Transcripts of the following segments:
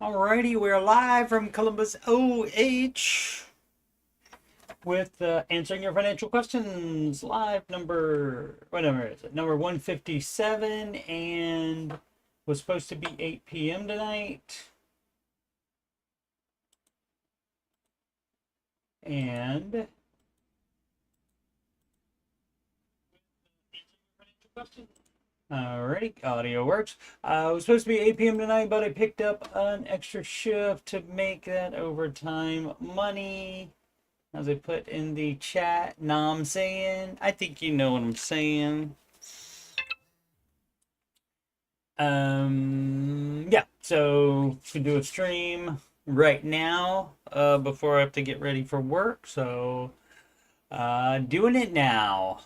Alrighty, we're live from Columbus, OH, with answering your financial questions. Live number, what number is it? Number 157, and was supposed to be 8 p.m. tonight. And alrighty, audio works. It was supposed to be 8 p.m. tonight, but I picked up an extra shift to make that overtime money. As I put in the chat, know what I'm saying? I think you know what I'm saying. Yeah, so could do a stream right now before I have to get ready for work. So doing it now.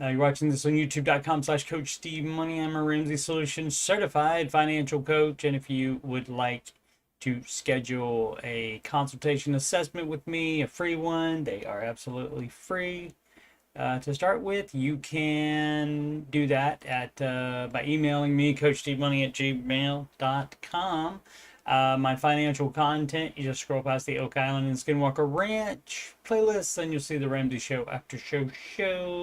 You're watching this on youtube.com/coachstevemoney. I'm a Ramsey Solutions certified financial coach, and if you would like to schedule a consultation assessment with me, a free one, they are absolutely free. To start with, you can do that at by emailing me, coachstevemoney@gmail.com. My financial content, you just scroll past the Oak Island and Skinwalker Ranch playlists, and you'll see the Ramsey Show After Show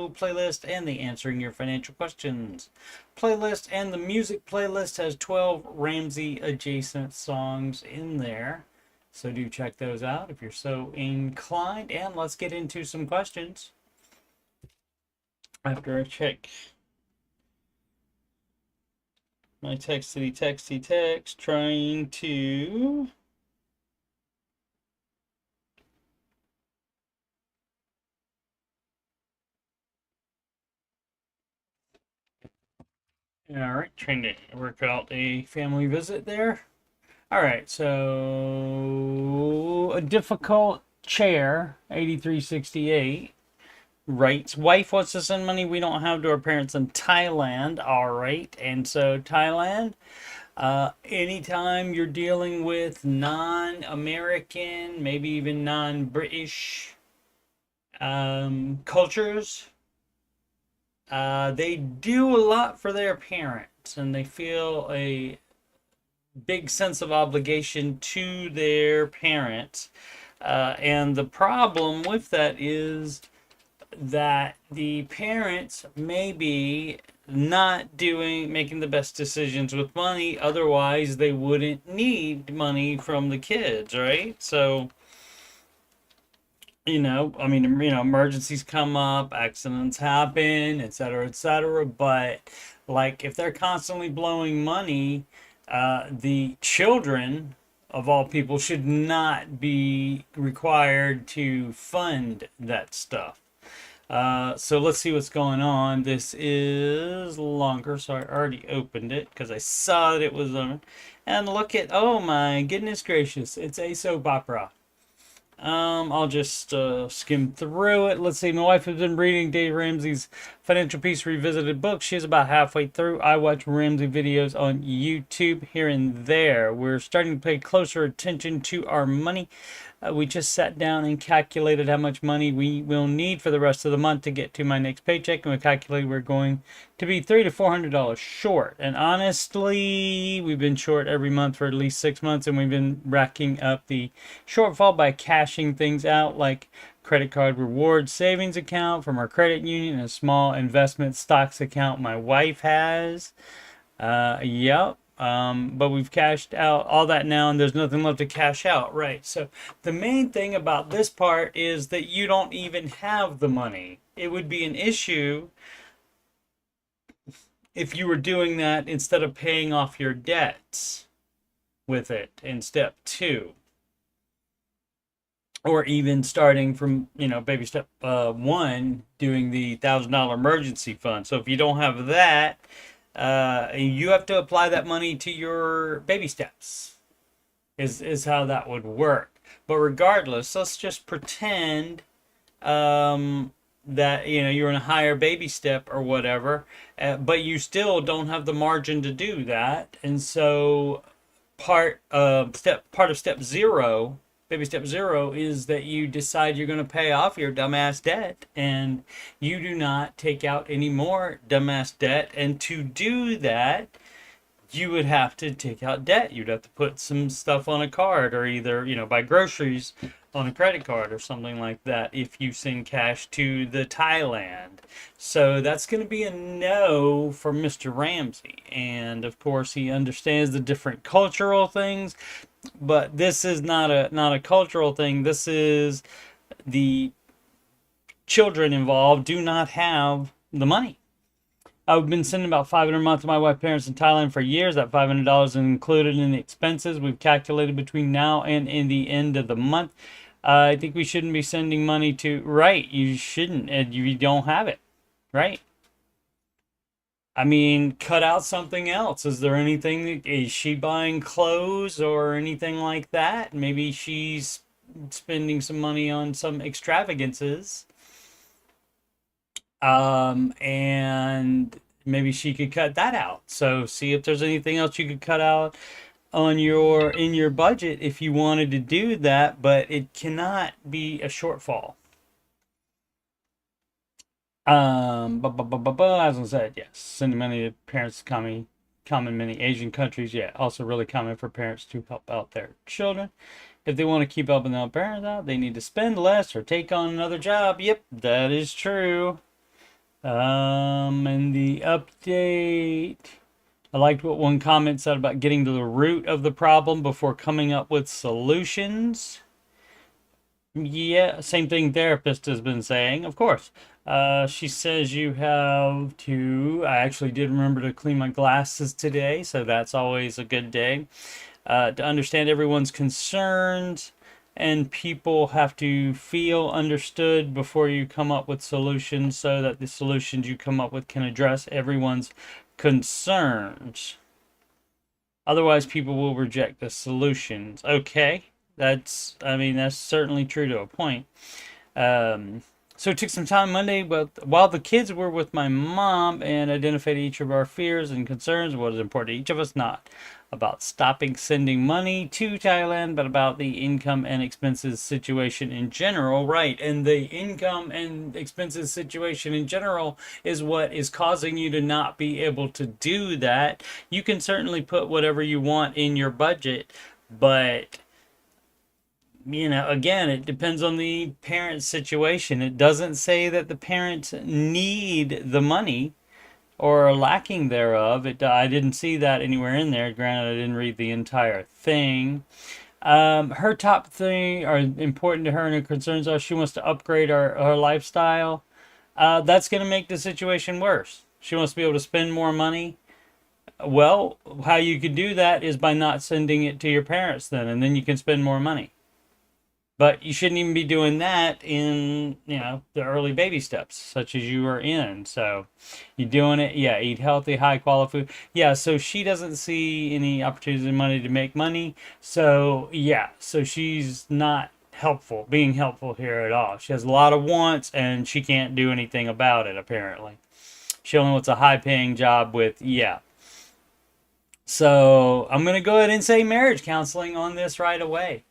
playlist and the Answering Your Financial Questions playlist. And the music playlist has 12 Ramsey adjacent songs in there. So do check those out if you're so inclined. And let's get into some questions after I check my text, trying to trying to work out a family visit there. All right, so a difficult chair, 8368. Right. Wife wants to send money we don't have to our parents in Thailand. All right. And so Thailand, anytime you're dealing with non-American, maybe even non-British cultures, they do a lot for their parents, and they feel a big sense of obligation to their parents. And the problem with that is that the parents may be not making the best decisions with money, otherwise they wouldn't need money from the kids, right? So emergencies come up, accidents happen, etc., but like if they're constantly blowing money, the children of all people should not be required to fund that stuff. So let's see what's going on. This is longer, so I already opened it because I saw that it was on. And look at, oh my goodness gracious, it's a soap opera. I'll just skim through it. Let's see. My wife has been reading Dave Ramsey's Financial Peace Revisited book. She's about halfway through. I watch Ramsey videos on YouTube here and there. We're starting to pay closer attention to our money. We just sat down and calculated how much money we will need for the rest of the month to get to my next paycheck, and we calculated we're going to be $300 to $400 short. And honestly, we've been short every month for at least 6 months, and we've been racking up the shortfall by cashing things out like credit card reward savings account from our credit union and a small investment stocks account my wife has. Yep. But we've cashed out all that now, and there's nothing left to cash out, right? So the main thing about this part is that you don't even have the money. It would be an issue if you were doing that instead of paying off your debts with it in step 2. Or even starting from, baby step 1, doing the $1,000 emergency fund. So if you don't have that, you have to apply that money to your baby steps is how that would work. But regardless, let's just pretend that you're in a higher baby step or whatever, but you still don't have the margin to do that. And so part of step 0 baby step 0 is that you decide you're going to pay off your dumbass debt, and you do not take out any more dumbass debt. And to do that, you would have to take out debt. You'd have to put some stuff on a card, or either, buy groceries on a credit card or something like that if you send cash to the Thailand. So that's going to be a no for Mr. Ramsey. And of course, he understands the different cultural things, but this is not a cultural thing. This is the children involved do not have the money. I've been sending about $500 a month to my wife's parents in Thailand for years. That $500 is included in the expenses we've calculated between now and in the end of the month. I think we shouldn't be sending money to... Right, you shouldn't. And you don't have it. Right? I mean, cut out something else. Is there anything... Is she buying clothes or anything like that? Maybe she's spending some money on some extravagances. And maybe she could cut that out. So see if there's anything else you could cut out on in your budget if you wanted to do that, but it cannot be a shortfall. As I said, yes, sending money to parents common in many Asian countries. Yeah, also really common for parents to help out their children. If they want to keep helping their parents out, they need to spend less or take on another job. Yep, that is true. And the update, I liked what one comment said about getting to the root of the problem before coming up with solutions. Yeah, same thing therapist has been saying, of course. She says you have to... I actually did remember to clean my glasses today, so that's always a good day. To understand everyone's concerns, and people have to feel understood before you come up with solutions, so that the solutions you come up with can address everyone's concerns. Otherwise, people will reject the solutions. Okay, that's certainly true to a point. So it took some time Monday, but while the kids were with my mom, and identified each of our fears and concerns, what is important to each of us, not about stopping sending money to Thailand, but about the income and expenses situation in general. Right, and the income and expenses situation in general is what is causing you to not be able to do that. You can certainly put whatever you want in your budget, but again, it depends on the parent's situation. It doesn't say that the parents need the money or lacking thereof. I didn't see that anywhere in there. Granted, I didn't read the entire thing. Her top thing are important to her, and her concerns are she wants to upgrade her lifestyle. That's going to make the situation worse. She wants to be able to spend more money. Well, how you could do that is by not sending it to your parents then, and then you can spend more money. But you shouldn't even be doing that in, the early baby steps, such as you are in. So you're doing it, yeah, eat healthy, high quality food. Yeah, so she doesn't see any opportunities in money to make money. So, yeah, so she's not being helpful here at all. She has a lot of wants, and she can't do anything about it, apparently. She only wants a high-paying job with, yeah. So I'm going to go ahead and say marriage counseling on this right away,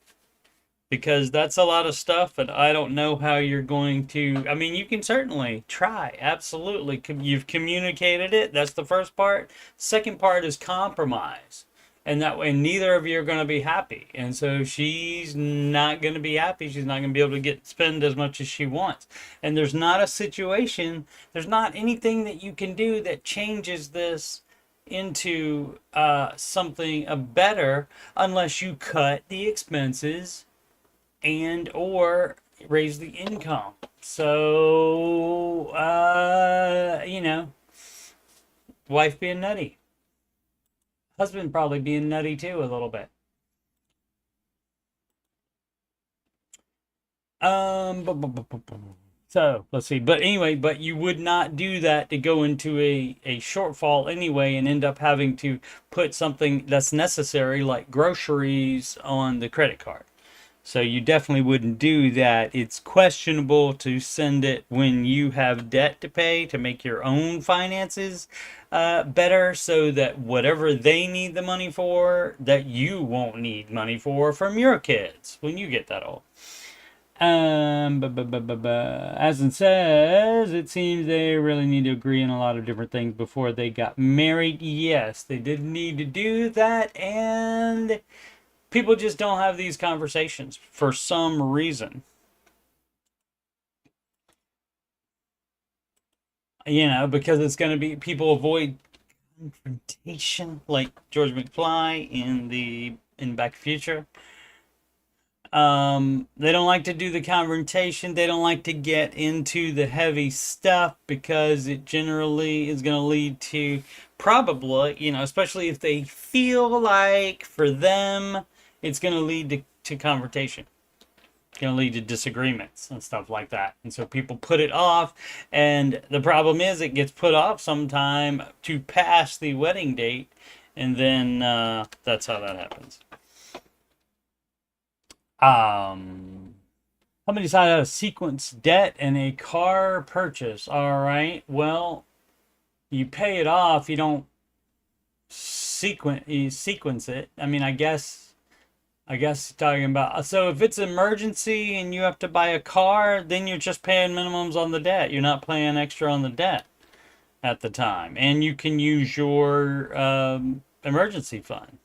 because that's a lot of stuff, and I don't know how you're going to... I mean, you can certainly try, absolutely. You've communicated it, that's the first part. Second part is compromise, and that way neither of you are going to be happy. And so she's not going to be happy. She's not going to be able to spend as much as she wants. And there's not a situation, there's not anything that you can do that changes this into something better, unless you cut the expenses and or raise the income. So, wife being nutty. Husband probably being nutty too, a little bit. So, let's see. But anyway, but you would not do that to go into a shortfall anyway and end up having to put something that's necessary, like groceries, on the credit card. So you definitely wouldn't do that. It's questionable to send it when you have debt to pay to make your own finances better, so that whatever they need the money for, that you won't need money for from your kids when you get that old. As it says, it seems they really need to agree on a lot of different things before they got married. Yes, they did need to do that, and people just don't have these conversations for some reason. Because it's going to be, people avoid confrontation, like George McFly in Back to the Future. They don't like to do the confrontation. They don't like to get into the heavy stuff because it generally is going to lead to, probably, especially if they feel like for them, it's going to lead to confrontation. It's going to lead to disagreements and stuff like that. And so people put it off. And the problem is it gets put off sometime to pass the wedding date. And then that's how that happens. Somebody decided how to sequence debt and a car purchase. All right. Well, you pay it off. You don't sequence it. I mean, I guess talking about, so if it's emergency and you have to buy a car, then you're just paying minimums on the debt. You're not paying extra on the debt at the time, and you can use your emergency fund.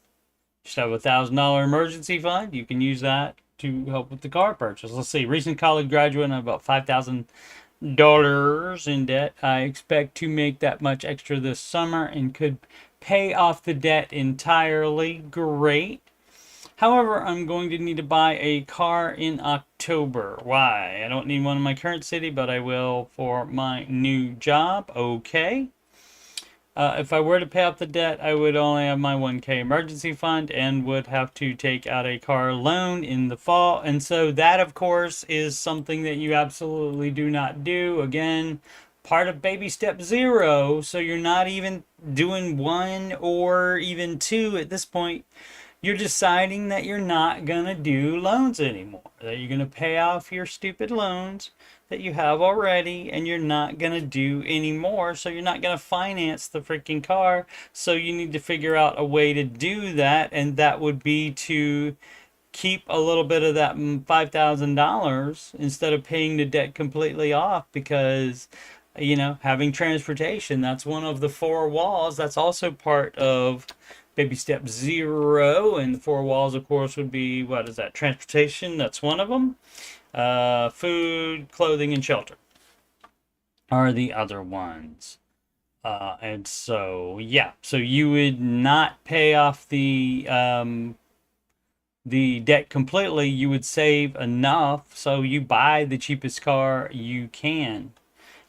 Just have $1,000 emergency fund. You can use that to help with the car purchase. Let's see. Recent college graduate and about $5,000 in debt. I expect to make that much extra this summer and could pay off the debt entirely. Great. However, I'm going to need to buy a car in October. Why? I don't need one in my current city, but I will for my new job. Okay. If I were to pay off the debt, I would only have my 1K emergency fund and would have to take out a car loan in the fall. And so that, of course, is something that you absolutely do not do. Again, part of baby step 0. So you're not even doing 1 or even 2 at this point. You're deciding that you're not going to do loans anymore, that you're going to pay off your stupid loans that you have already, and you're not going to do anymore. So you're not going to finance the freaking car. So you need to figure out a way to do that, and that would be to keep a little bit of that $5,000 instead of paying the debt completely off, because having transportation, that's one of the 4 walls. That's also part of baby step 0, and the 4 walls, of course, would be, what is that? Transportation, that's one of them. Food, clothing, and shelter are the other ones. And so, yeah, so you would not pay off the debt completely. You would save enough so you buy the cheapest car you can.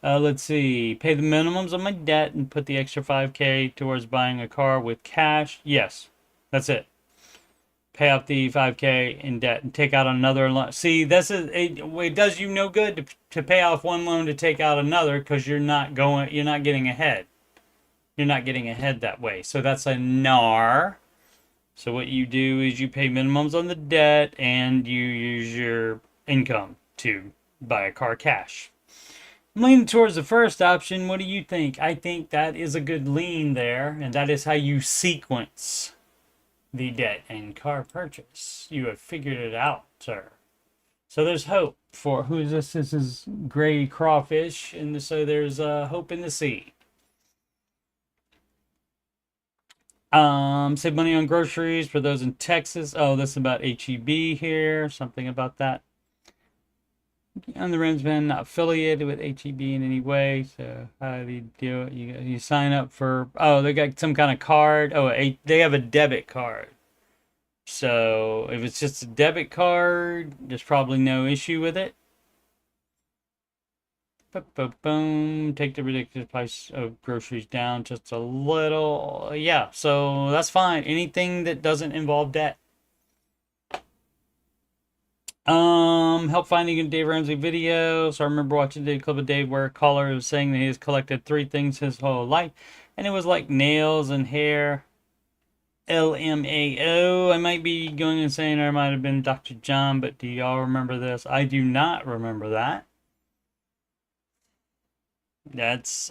Let's see. Pay the minimums on my debt and put the extra $5K towards buying a car with cash. Yes, that's it. Pay off the $5K in debt and take out another loan. See, it does you no good to pay off one loan to take out another, because you're not getting ahead. You're not getting ahead that way. So that's a NAR. So what you do is you pay minimums on the debt and you use your income to buy a car cash. I'm leaning towards the first option. What do you think? I think that is a good lean there, and that is how you sequence the debt and car purchase. You have figured it out, sir. So there's hope for, who is this? This is Gray Crawfish, and so there's hope in the sea. Save money on groceries for those in Texas. Oh, this is about HEB here. Something about that. I'm the Rams man, not affiliated with HEB in any way. So how do you do it? You sign up for, they got some kind of card. They have a debit card. So if it's just a debit card, there's probably no issue with it. Boom. Take the ridiculous price of groceries down just a little. Yeah, so that's fine. Anything that doesn't involve debt. Help finding a Dave Ramsey video. So I remember watching the clip of Dave where a caller was saying that he has collected 3 things his whole life, and it was like nails and hair. LMAO. I might be going and saying I might have been Dr. John, but do y'all remember this? I do not remember that. That's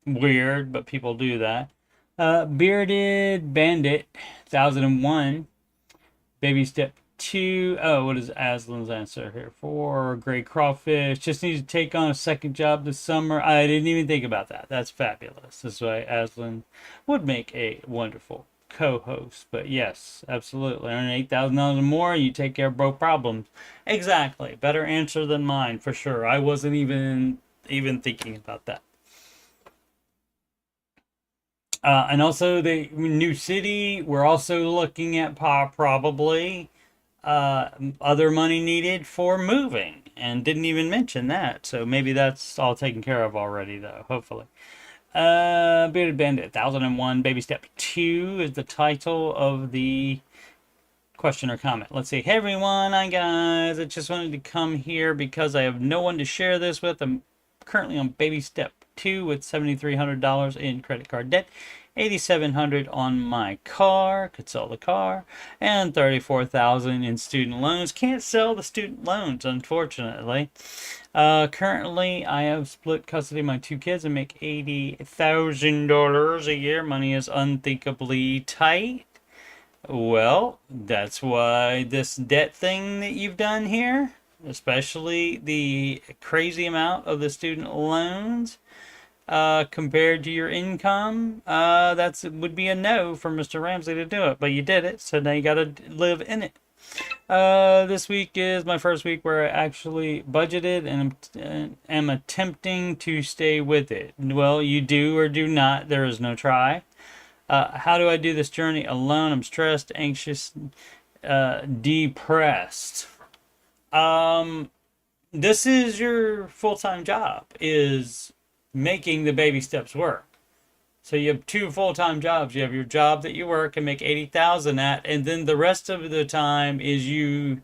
weird, but people do that. Bearded Bandit, 1001. Baby Step 2. Oh, what is Aslan's answer here? 4. Gray Crawfish. Just need to take on a second job this summer. I didn't even think about that. That's fabulous. That's why Aslan would make a wonderful co-host. But yes, absolutely. Earn $8,000 or more, you take care of both problems. Exactly. Better answer than mine, for sure. I wasn't even thinking about that. And also the new city, we're also looking at probably other money needed for moving, and didn't even mention that. So maybe that's all taken care of already, though, hopefully. Bearded Bandit 1001, Baby Step 2 is the title of the question or comment. Let's see. Hey everyone, hi guys. I just wanted to come here because I have no one to share this with. I'm currently on Baby Step 2 with $7,300 in credit card debt, $8,700 on my car, could sell the car, and $34,000 in student loans. Can't sell the student loans, unfortunately. Currently, I have split custody of my 2 kids and make $80,000 a year. Money is unthinkably tight. Well, that's why this debt thing that you've done here, especially the crazy amount of the student loans, compared to your income, would be a no for Mr. Ramsey to do it. But you did it, so now you gotta live in it. This week is my first week where I actually budgeted and am attempting to stay with it. Well, you do or do not. There is no try. How do I do this journey alone? I'm stressed, anxious, depressed. This is your full-time job, is making the baby steps work. So you have 2 full-time jobs. You have your job that you work and make $80,000 at, and then the rest of the time is you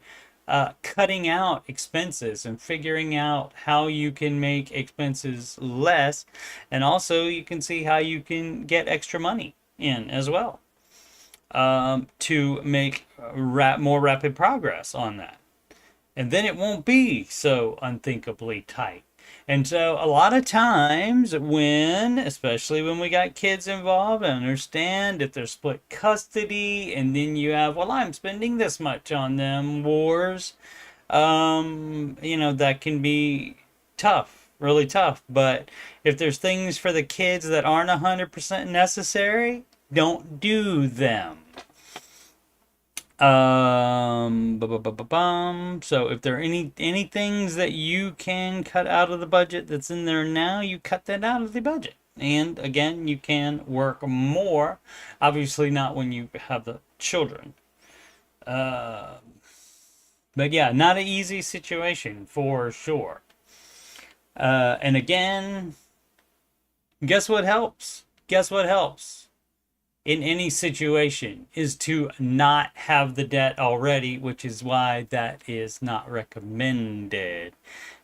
cutting out expenses and figuring out how you can make expenses less, and also you can see how you can get extra money in as well, to make more rapid progress on that. And then it won't be so unthinkably tight. And so a lot of times especially when we got kids involved, I understand if there's split custody and then you have, well, I'm spending this much on them wars, that can be tough, really tough. But if there's things for the kids that aren't 100% necessary, don't do them. So if there are any things that you can cut out of the budget that's in there now, you cut that out of the budget. And again, you can work more. Obviously not when you have the children. But yeah, not an easy situation for sure. And again, guess what helps? Guess what helps? In any situation is to not have the debt already, which is why that is not recommended.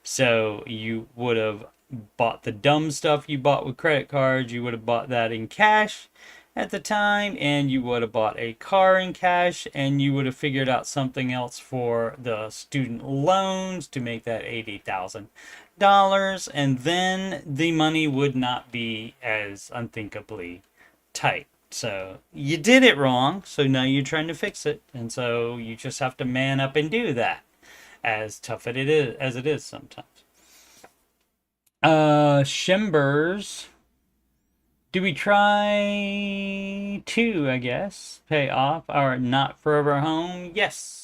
So you would have bought the dumb stuff you bought with credit cards, you would have bought that in cash at the time, and you would have bought a car in cash, and you would have figured out something else for the student loans to make that $80,000, and then the money would not be as unthinkably tight. So you did it wrong, so now you're trying to fix it, and so you just have to man up and do that, as tough as it is sometimes. Shimbers, do we try to, I guess, pay off our not forever home? Yes.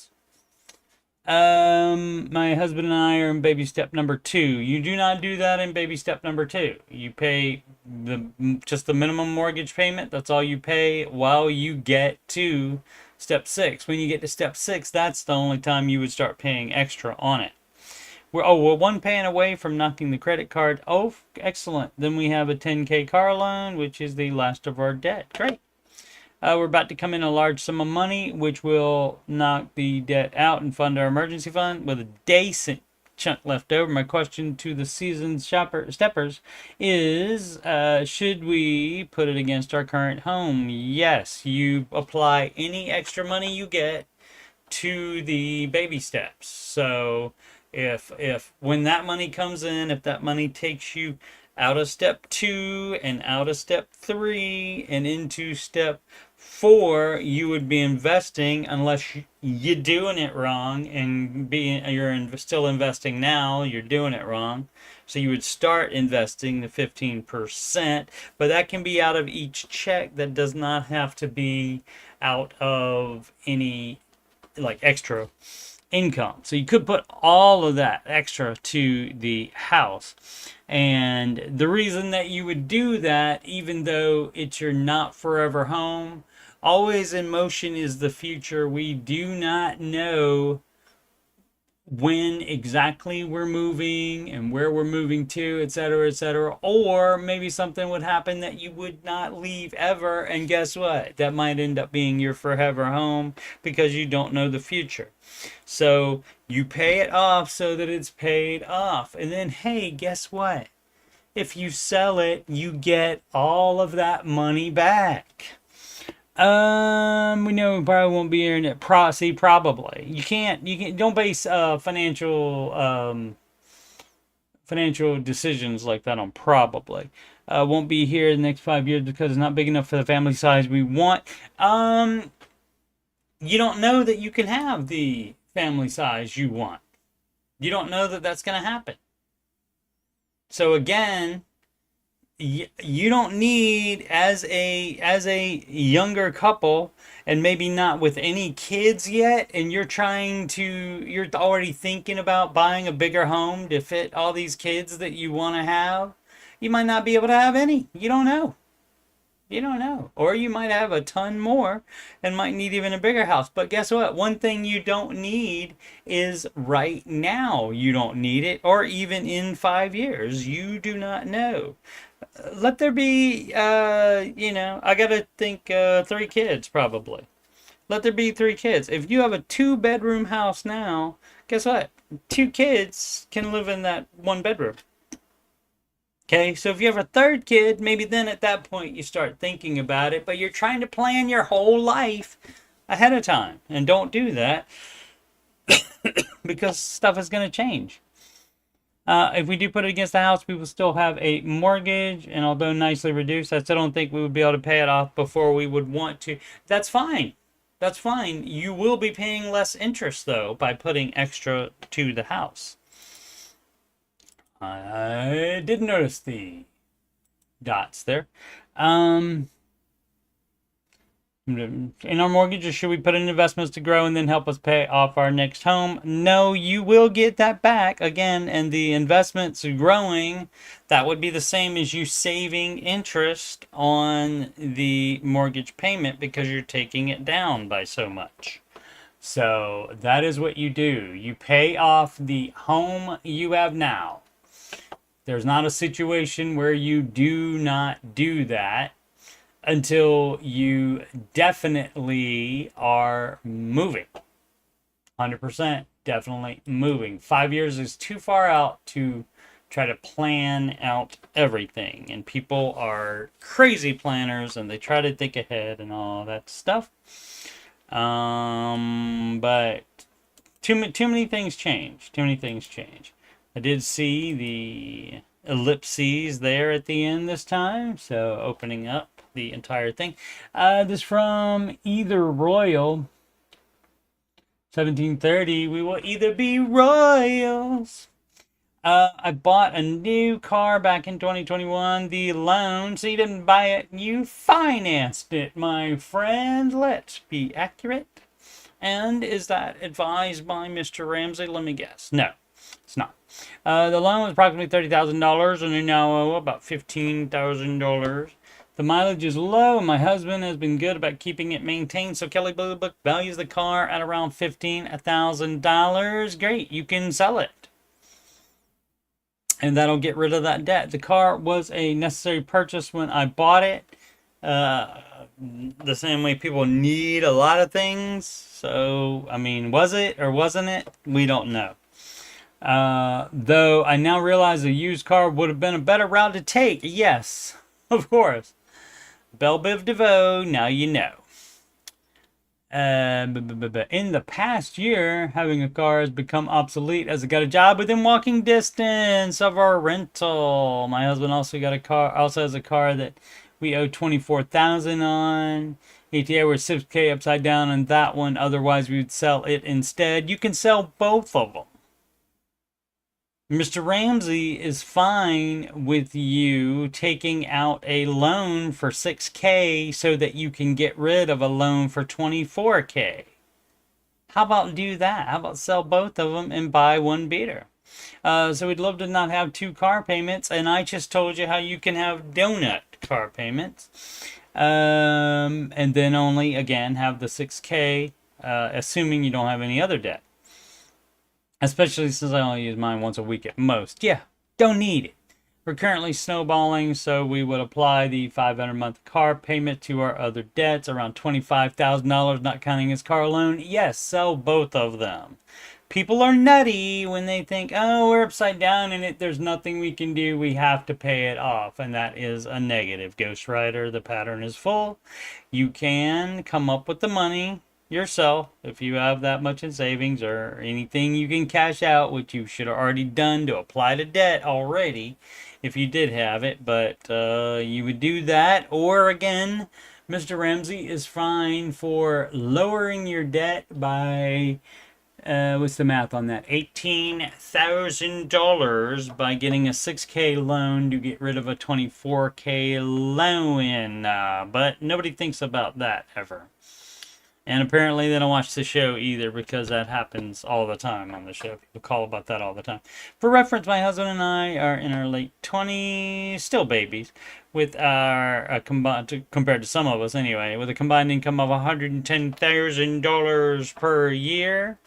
My husband and I are in baby step number 2. You do not do that in baby step number 2. You pay just the minimum mortgage payment. That's all you pay while you get to step 6. When you get to step 6, that's the only time you would start paying extra on it. We're 1 paying away from knocking the credit card. Oh, excellent. Then we have a $10K car loan, which is the last of our debt. Great. We're about to come in a large sum of money, which will knock the debt out and fund our emergency fund with a decent chunk left over. My question to the seasoned steppers is, should we put it against our current home? Yes, you apply any extra money you get to the baby steps. So if when that money comes in, if that money takes you out of step 2 and out of step 3 and into step 4, you would be investing, unless you're doing it wrong and you're still investing now, you're doing it wrong. So you would start investing the 15%, but that can be out of each check. That does not have to be out of any like extra income. So you could put all of that extra to the house. And the reason that you would do that, even though it's your not forever home, always in motion is the future. We do not know when exactly we're moving and where we're moving to, etc., etc. Or maybe something would happen that you would not leave ever, and guess what? That might end up being your forever home because you don't know the future. So you pay it off so that it's paid off. And then, hey, guess what? If you sell it, you get all of that money back. We know we probably won't be hearing it. Probably. You can't, don't base financial decisions like that on probably. Won't be here in the next 5 years because it's not big enough for the family size we want. You don't know that you can have the family size you want. You don't know that that's going to happen. So again, you don't need, as a younger couple, and maybe not with any kids yet, and you're already thinking about buying a bigger home to fit all these kids that you want to have. You might not be able to have any. You don't know. Or you might have a ton more and might need even a bigger house. But guess what? One thing you don't need is right now. You don't need it, or even in 5 years. You do not know. Let there be, I gotta think 3 kids probably. Let there be 3 kids. If you have a 2-bedroom house now, guess what? 2 kids can live in that 1 bedroom. Okay, so if you have a 3rd kid, maybe then at that point you start thinking about it, but you're trying to plan your whole life ahead of time. And don't do that because stuff is going to change. If we do put it against the house, we will still have a mortgage, and although nicely reduced, I still don't think we would be able to pay it off before we would want to. That's fine. That's fine. You will be paying less interest, though, by putting extra to the house. I did notice the dots there. In our mortgages, should we put in investments to grow and then help us pay off our next home? No, you will get that back again, and the investments growing, that would be the same as you saving interest on the mortgage payment because you're taking it down by so much. So that is what you do. You pay off the home you have now. There's not a situation where you do not do that until you definitely are moving. 100% definitely moving. 5 years is too far out to try to plan out everything. And people are crazy planners and they try to think ahead and all that stuff. But too many things change. Too many things change. I did see the ellipses there at the end this time, so opening up the entire thing. This from Either Royal 1730. We will either be royals. I bought a new car back in 2021. The loan, so you didn't buy it, you financed it, my friend. Let's be accurate. And is that advised by Mr. Ramsey? Let me guess. No, it's not. The loan was approximately $30,000 and I now owe about $15,000. The mileage is low and my husband has been good about keeping it maintained. So Kelly Blue Book values the car at around $15,000. Great, you can sell it. And that'll get rid of that debt. The car was a necessary purchase when I bought it. The same way people need a lot of things. So, I mean, was it or wasn't it? We don't know. Though I now realize a used car would have been a better route to take. Yes, of course. Belle Biv DeVoe, now you know. In the past year, having a car has become obsolete as I got a job within walking distance of our rental. My husband also has a car that we owe 24,000 on. ETA we're 6K upside down on that one. Otherwise, we would sell it instead. You can sell both of them. Mr. Ramsey is fine with you taking out a loan for 6K so that you can get rid of a loan for 24K. How about do that? How about sell both of them and buy one beater? So we'd love to not have two car payments, and I just told you how you can have donut car payments. And then only, again, have the 6K, assuming you don't have any other debt. Especially since I only use mine once a week at most. Yeah, don't need it. We're currently snowballing, so we would apply the $500 month car payment to our other debts, around $25,000, not counting his car loan. Yes, sell both of them. People are nutty when they think, oh, we're upside down and there's nothing we can do. We have to pay it off. And that is a negative. Ghost Rider, the pattern is full. You can come up with the money yourself if you have that much in savings or anything you can cash out, which you should have already done to apply to debt already if you did have it. But you would do that. Or again, Mr. Ramsey is fine for lowering your debt by what's the math on that? $18,000 by getting a 6K loan to get rid of a 24K loan. But nobody thinks about that ever. And apparently they don't watch the show either, because that happens all the time on the show. People call about that all the time. For reference, my husband and I are in our late 20s, still babies, with our compared to some of us anyway, with a combined income of $110,000 per year.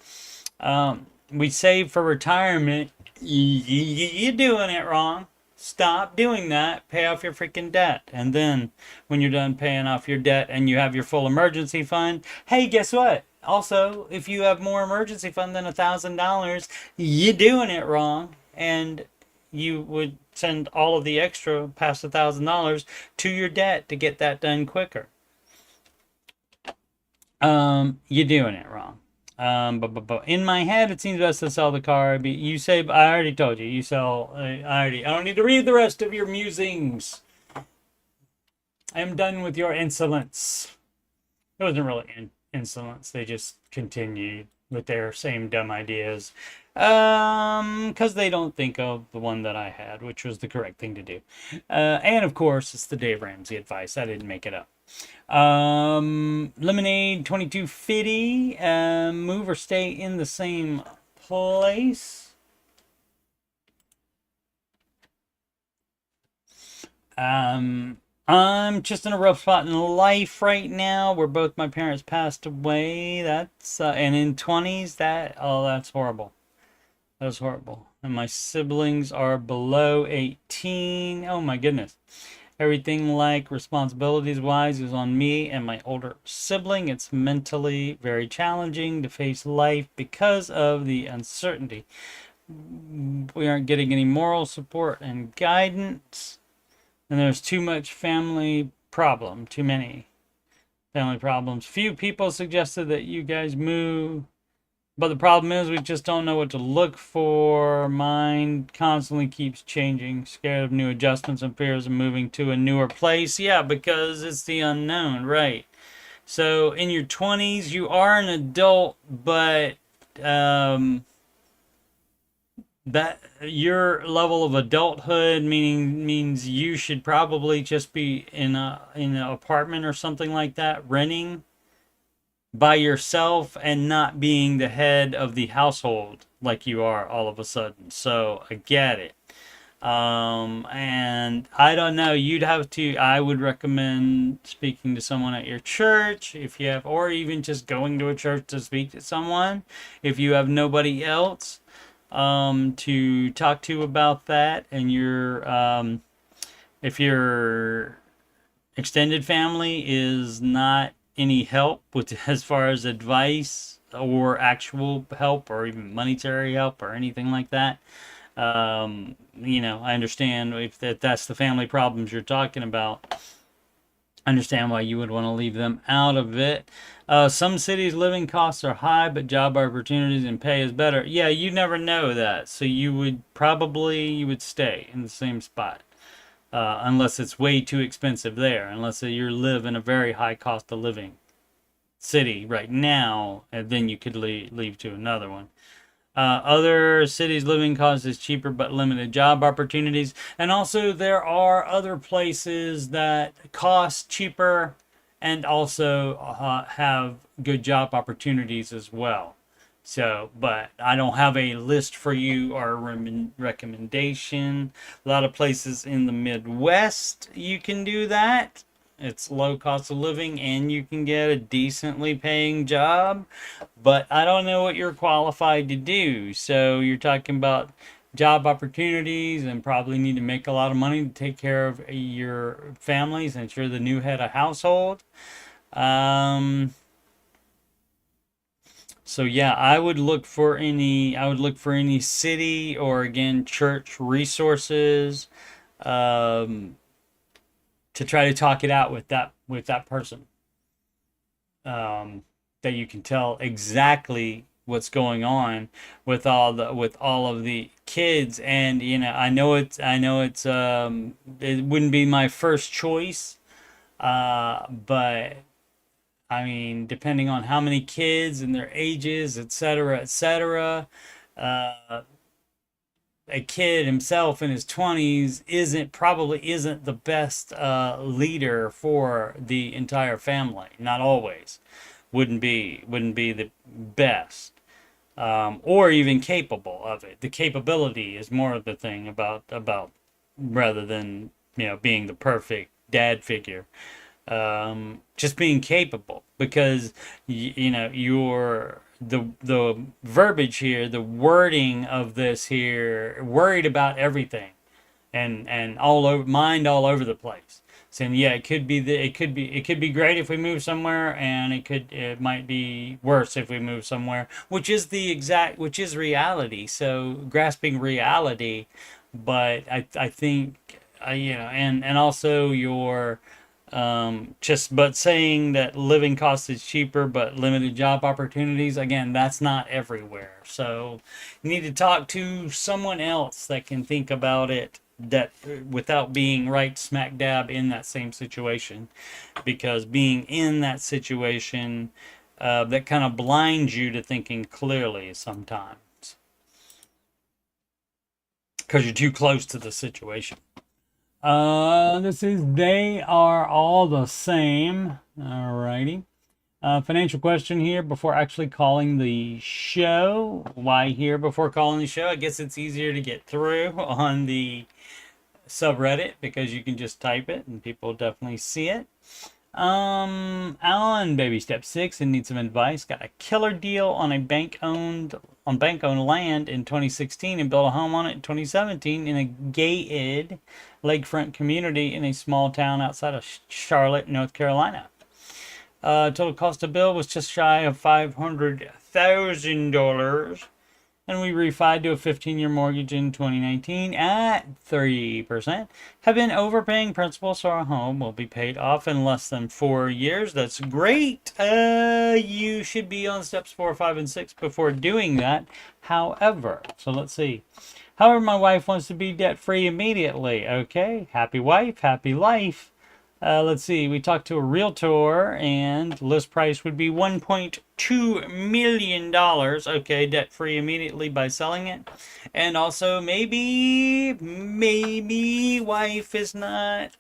We save for retirement. You're doing it wrong. Stop doing that. Pay off your freaking debt. And then when you're done paying off your debt and you have your full emergency fund, hey, guess what? Also, if you have more emergency fund than $1,000, you're doing it wrong. And you would send all of the extra past $1,000 to your debt to get that done quicker. You're doing it wrong. But in my head, it seems best to sell the car. You say, I already told you, you sell, I don't need to read the rest of your musings. I am done with your insolence. It wasn't really insolence. They just continued with their same dumb ideas. Because they don't think of the one that I had, which was the correct thing to do. And of course, it's the Dave Ramsey advice. I didn't make it up. Lemonade 2250, move or stay in the same place. I'm just in a rough spot in life right now where both my parents passed away. That's and in 20s, that's horrible. That's horrible. And my siblings are below 18. Oh my goodness. Everything like responsibilities wise is on me and my older sibling. It's mentally very challenging to face life because of the uncertainty. We aren't getting any moral support and guidance. And there's too many family problems. Few people suggested that you guys move. But the problem is we just don't know what to look for. Mind constantly keeps changing. Scared of new adjustments and fears of moving to a newer place. Yeah, because it's the unknown, right? So in your 20s, you are an adult, but that your level of adulthood means you should probably just be in an apartment or something like that, renting by yourself and not being the head of the household like you are all of a sudden. So I get it. And I don't know, I would recommend speaking to someone at your church if you have, or even just going to a church to speak to someone if you have nobody else to talk to about that. And if your extended family is not any help with as far as advice or actual help or even monetary help or anything like that. I understand if that's the family problems you're talking about. I understand why you would want to leave them out of it. Some cities' living costs are high, but job opportunities and pay is better. Yeah, you never know that. So you would stay in the same spot. Unless it's way too expensive there, unless you live in a very high cost of living city right now, and then you could leave to another one. Other cities' living cost is cheaper but limited job opportunities. And also, there are other places that cost cheaper and also have good job opportunities as well. So, but I don't have a list for you or a recommendation. A lot of places in the Midwest you can do that. It's low cost of living and you can get a decently paying job, but I don't know what you're qualified to do. So you're talking about job opportunities and probably need to make a lot of money to take care of your family since you're the new head of household. So yeah, I would look for any city or again church resources um, to try to talk it out with that person. That you can tell exactly what's going on with all of the kids. And it wouldn't be my first choice, but I mean, depending on how many kids and their ages, etc., uh, a kid himself in his 20s isn't the best leader for the entire family. Not always. Wouldn't be the best. Or even capable of it. The capability is more of the thing about rather than being the perfect dad figure. Just being capable, because the verbiage here, the wording of this here, worried about everything and all over the place, saying yeah, it could be great if we move somewhere, and it might be worse if we move somewhere, which is reality. So grasping reality, but I think and also your but saying that living cost is cheaper but limited job opportunities, again, that's not everywhere. So you need to talk to someone else that can think about it that without being right smack dab in that same situation, because being in that situation that kind of blinds you to thinking clearly sometimes because you're too close to the situation. This is They Are All the Same. Alrighty. Financial question here before actually calling the show. Why here before calling the show? I guess it's easier to get through on the subreddit because you can just type it and people definitely see it. Alan, baby step 6 and needs some advice. Got a killer deal on bank owned land in 2016 and built a home on it in 2017 in a gated lakefront community in a small town outside of Charlotte, North Carolina. Total cost of build was just shy of $500,000. And we refied to a 15-year mortgage in 2019 at 3%. Have been overpaying principal, so our home will be paid off in less than 4 years. That's great. You should be on steps 4, 5, and 6 before doing that. However, so let's see. However, my wife wants to be debt-free immediately. Okay, happy wife, happy life. Let's see, we talked to a realtor and list price would be $1.2 million. Okay, debt free immediately by selling it. And also maybe wife is not,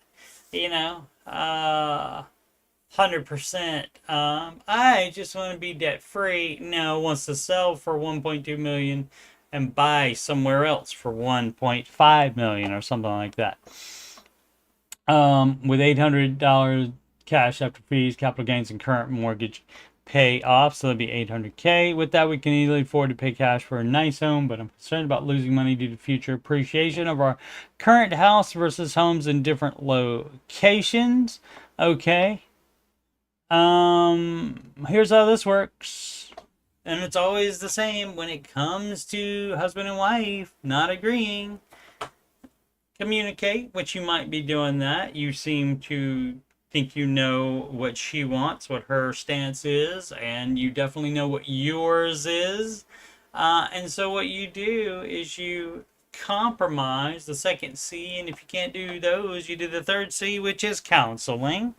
100%. I just want to be debt free. No, wants to sell for 1.2 million and buy somewhere else for 1.5 million or something like that. With $800 cash after fees, capital gains, and current mortgage pay off. So that'd be $800K. With that, we can easily afford to pay cash for a nice home, but I'm concerned about losing money due to future appreciation of our current house versus homes in different locations. Okay. Here's how this works. And it's always the same when it comes to husband and wife not agreeing. Communicate, which you might be doing that. You seem to think you know what she wants, what her stance is, and you definitely know what yours is. And so what you do is you compromise the second C, and if you can't do those, you do the third C, which is counseling.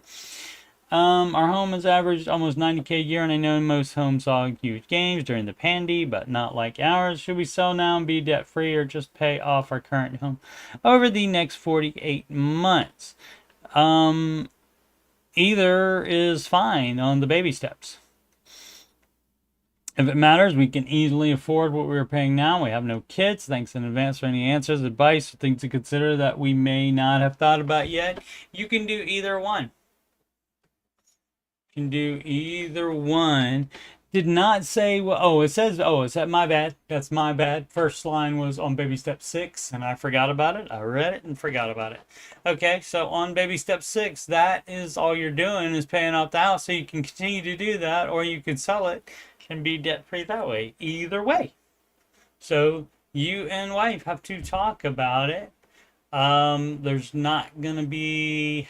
Our home has averaged almost 90K a year, and I know most homes saw huge gains during the pandy, but not like ours. Should we sell now and be debt free, or just pay off our current home over the next 48 months? Either is fine on the baby steps. If it matters, we can easily afford what we're paying now. We have no kids. Thanks in advance for any answers, advice, or things to consider that we may not have thought about yet. You can do either one. Can do either one. Did not say, well, oh, it says, oh, is that my bad? That's my bad. First line was on baby step 6, and I forgot about it. I read it and forgot about it. Okay, so on baby step 6, that is all you're doing is paying off the house. So you can continue to do that, or you can sell it and be debt free that way. Either way. So you and wife have to talk about it. There's not going to be,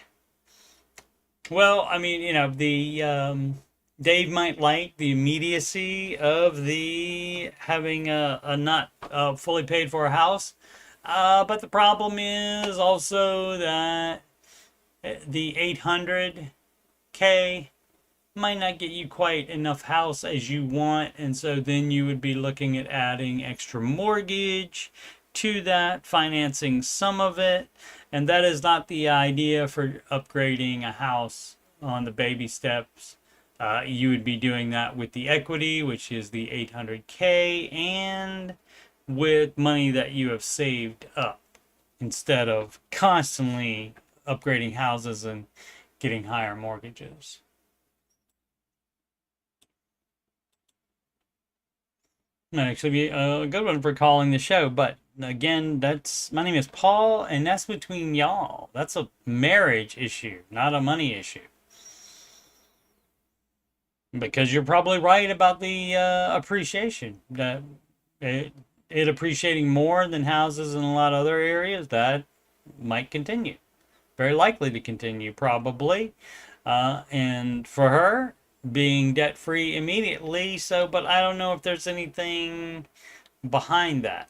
well, I mean, you know, the Dave might like the immediacy of the having a not fully paid for a house, but the problem is also that the 800K might not get you quite enough house as you want, and so then you would be looking at adding extra mortgage to that, financing some of it. And that is not the idea for upgrading a house on the baby steps. You would be doing that with the equity, which is the 800K, and with money that you have saved up, instead of constantly upgrading houses and getting higher mortgages. Might actually be a good one for calling the show, but again, my name is Paul, and that's between y'all. That's a marriage issue, not a money issue. Because you're probably right about the appreciation. That it appreciating more than houses in a lot of other areas, that might continue. Very likely to continue, probably. And for her, being debt free immediately, so, but I don't know if there's anything behind that.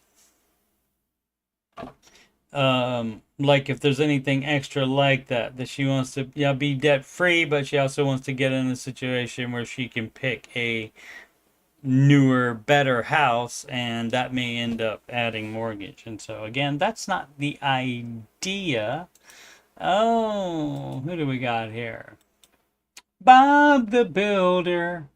Like if there's anything extra like that she wants to be debt free, but she also wants to get in a situation where she can pick a newer, better house, and that may end up adding mortgage. And so again, that's not the idea. Oh, who do we got here? Bob the Builder.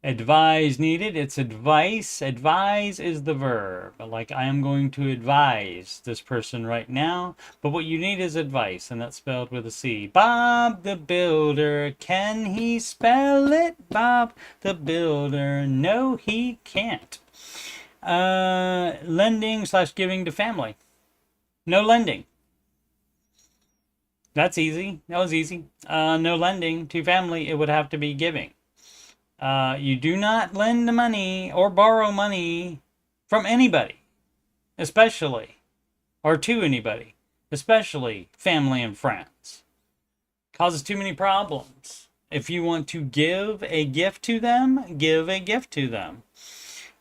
Advise needed. It's advice. Advise is the verb. Like, I am going to advise this person right now. But what you need is advice, and that's spelled with a C. Bob the Builder. Can he spell it? Bob the Builder. No, he can't. Lending/giving to family. No lending. That's easy. That was easy. No lending to family. It would have to be giving. You do not lend the money or borrow money from anybody, especially, or to anybody, especially family and friends. Causes too many problems. If you want to give a gift to them, give a gift to them.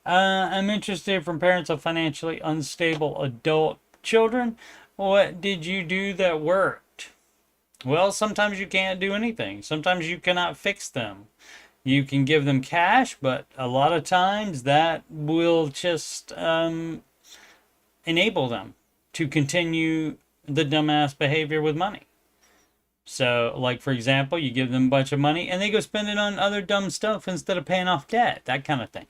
I'm interested from parents of financially unstable adult children. What did you do that worked? Well, sometimes you can't do anything. Sometimes you cannot fix them. You can give them cash, but a lot of times that will just enable them to continue the dumbass behavior with money. So, like, for example, you give them a bunch of money and they go spend it on other dumb stuff instead of paying off debt, that kind of thing.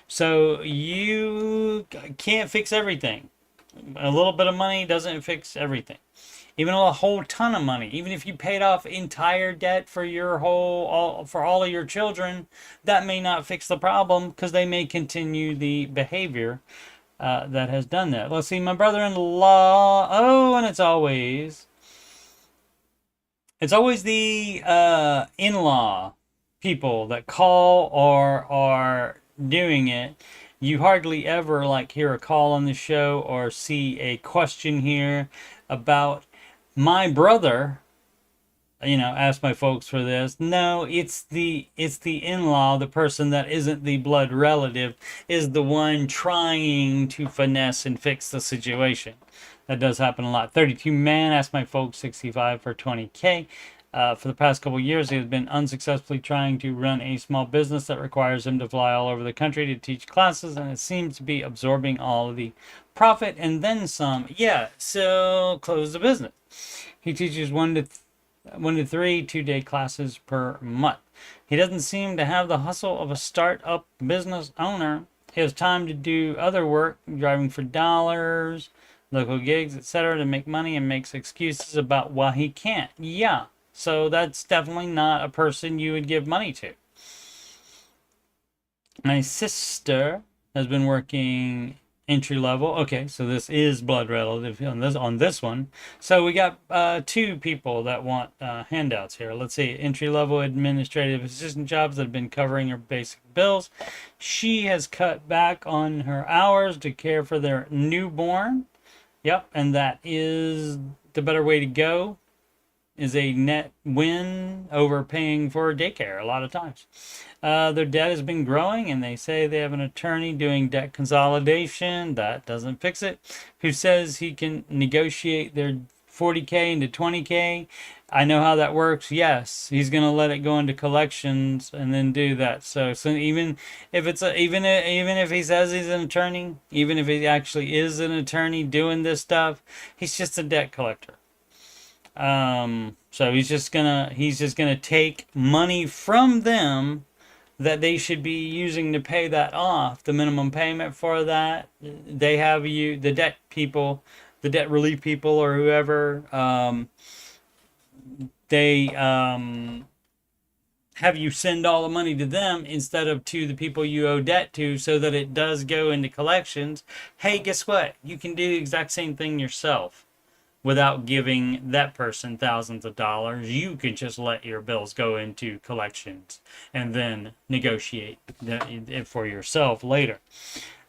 So you can't fix everything. A little bit of money doesn't fix everything. Even a whole ton of money, even if you paid off entire debt for for all of your children, that may not fix the problem, because they may continue the behavior that has done that. Let's see, my brother-in-law. Oh, and it's always the in-law people that call or are doing it, you hardly ever like hear a call on the show or see a question here about my brother, ask my folks for this. No, it's the in-law, the person that isn't the blood relative, is the one trying to finesse and fix the situation. That does happen a lot. 32 man asked my folks 65 for 20K. For the past couple of years, he has been unsuccessfully trying to run a small business that requires him to fly all over the country to teach classes, and it seems to be absorbing all of the profit and then some. Yeah, so close the business. He teaches 1 to 3 2-day classes per month. He doesn't seem to have the hustle of a start-up business owner. He has time to do other work, driving for dollars, local gigs, etc., to make money, and makes excuses about why he can't. Yeah, so that's definitely not a person you would give money to. My sister has been working entry level. Okay, so this is blood relative on this one. So we got 2 people that want handouts here. Let's see, entry level administrative assistant jobs that have been covering her basic bills. She has cut back on her hours to care for their newborn. Yep, and that is the better way to go. Is a net win over paying for daycare a lot of times. Their debt has been growing, and they say they have an attorney doing debt consolidation. That doesn't fix it. Who says he can negotiate their 40K into 20K? I know how that works. Yes, he's gonna let it go into collections and then do that. So even if he says he's an attorney, even if he actually is an attorney doing this stuff, he's just a debt collector. So he's just gonna take money from them that they should be using to pay that off. The minimum payment for that, they have the debt people, the debt relief people, or whoever, they have you send all the money to them instead of to the people you owe debt to, so that it does go into collections. Hey, guess what? You can do the exact same thing yourself. Without giving that person thousands of dollars, you can just let your bills go into collections and then negotiate it for yourself later.